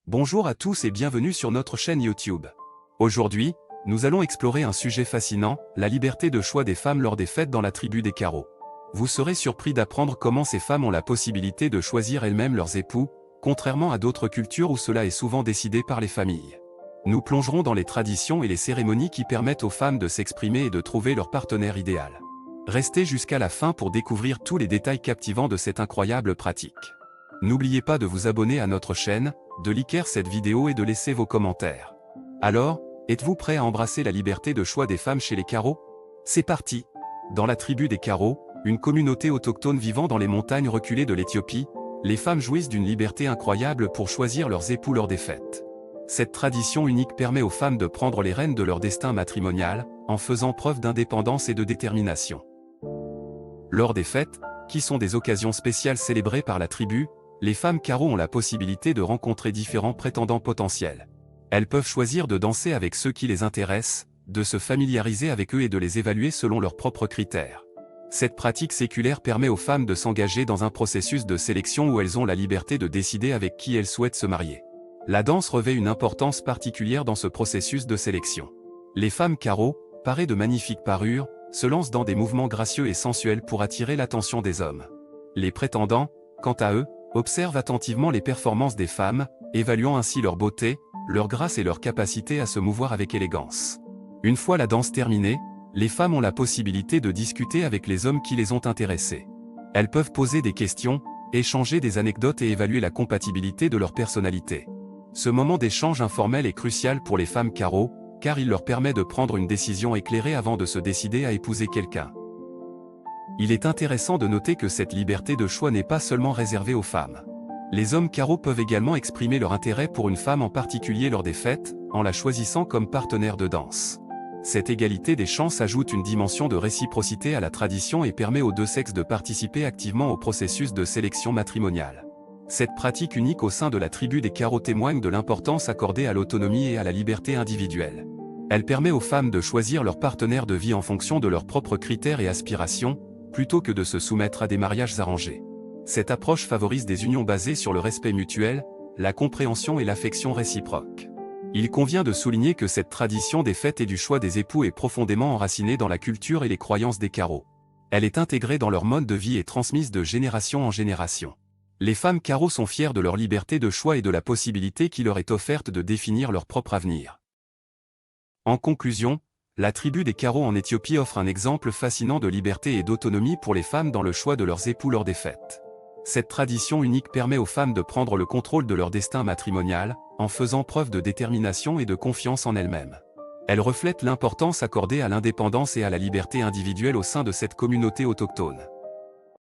Bonjour à tous et bienvenue sur notre chaîne YouTube. Aujourd'hui, nous allons explorer un sujet fascinant, la liberté de choix des femmes lors des fêtes dans la tribu des Karo. Vous serez surpris d'apprendre comment ces femmes ont la possibilité de choisir elles-mêmes leurs époux, contrairement à d'autres cultures où cela est souvent décidé par les familles. Nous plongerons dans les traditions et les cérémonies qui permettent aux femmes de s'exprimer et de trouver leur partenaire idéal. Restez jusqu'à la fin pour découvrir tous les détails captivants de cette incroyable pratique. N'oubliez pas de vous abonner à notre chaîne, de liker cette vidéo et de laisser vos commentaires. Alors, êtes-vous prêt à embrasser la liberté de choix des femmes chez les Karo? C'est parti! Dans la tribu des Karo, une communauté autochtone vivant dans les montagnes reculées de l'Éthiopie, les femmes jouissent d'une liberté incroyable pour choisir leurs époux lors des fêtes. Cette tradition unique permet aux femmes de prendre les rênes de leur destin matrimonial, en faisant preuve d'indépendance et de détermination. Lors des fêtes, qui sont des occasions spéciales célébrées par la tribu, les femmes Karo ont la possibilité de rencontrer différents prétendants potentiels. Elles peuvent choisir de danser avec ceux qui les intéressent, de se familiariser avec eux et de les évaluer selon leurs propres critères. Cette pratique séculaire permet aux femmes de s'engager dans un processus de sélection où elles ont la liberté de décider avec qui elles souhaitent se marier. La danse revêt une importance particulière dans ce processus de sélection. Les femmes Karo, parées de magnifiques parures, se lancent dans des mouvements gracieux et sensuels pour attirer l'attention des hommes. Les prétendants, quant à eux, observent attentivement les performances des femmes, évaluant ainsi leur beauté, leur grâce et leur capacité à se mouvoir avec élégance. Une fois la danse terminée, les femmes ont la possibilité de discuter avec les hommes qui les ont intéressés. Elles peuvent poser des questions, échanger des anecdotes et évaluer la compatibilité de leur personnalité. Ce moment d'échange informel est crucial pour les femmes Karo, car il leur permet de prendre une décision éclairée avant de se décider à épouser quelqu'un. Il est intéressant de noter que cette liberté de choix n'est pas seulement réservée aux femmes. Les hommes Karo peuvent également exprimer leur intérêt pour une femme en particulier lors des fêtes, en la choisissant comme partenaire de danse. Cette égalité des chances ajoute une dimension de réciprocité à la tradition et permet aux deux sexes de participer activement au processus de sélection matrimoniale. Cette pratique unique au sein de la tribu des Karo témoigne de l'importance accordée à l'autonomie et à la liberté individuelle. Elle permet aux femmes de choisir leur partenaire de vie en fonction de leurs propres critères et aspirations, plutôt que de se soumettre à des mariages arrangés. Cette approche favorise des unions basées sur le respect mutuel, la compréhension et l'affection réciproque. Il convient de souligner que cette tradition des fêtes et du choix des époux est profondément enracinée dans la culture et les croyances des Karo. Elle est intégrée dans leur mode de vie et transmise de génération en génération. Les femmes Karo sont fières de leur liberté de choix et de la possibilité qui leur est offerte de définir leur propre avenir. En conclusion, la tribu des Karo en Éthiopie offre un exemple fascinant de liberté et d'autonomie pour les femmes dans le choix de leurs époux lors des fêtes. Cette tradition unique permet aux femmes de prendre le contrôle de leur destin matrimonial, en faisant preuve de détermination et de confiance en elles-mêmes. Elle reflète l'importance accordée à l'indépendance et à la liberté individuelle au sein de cette communauté autochtone.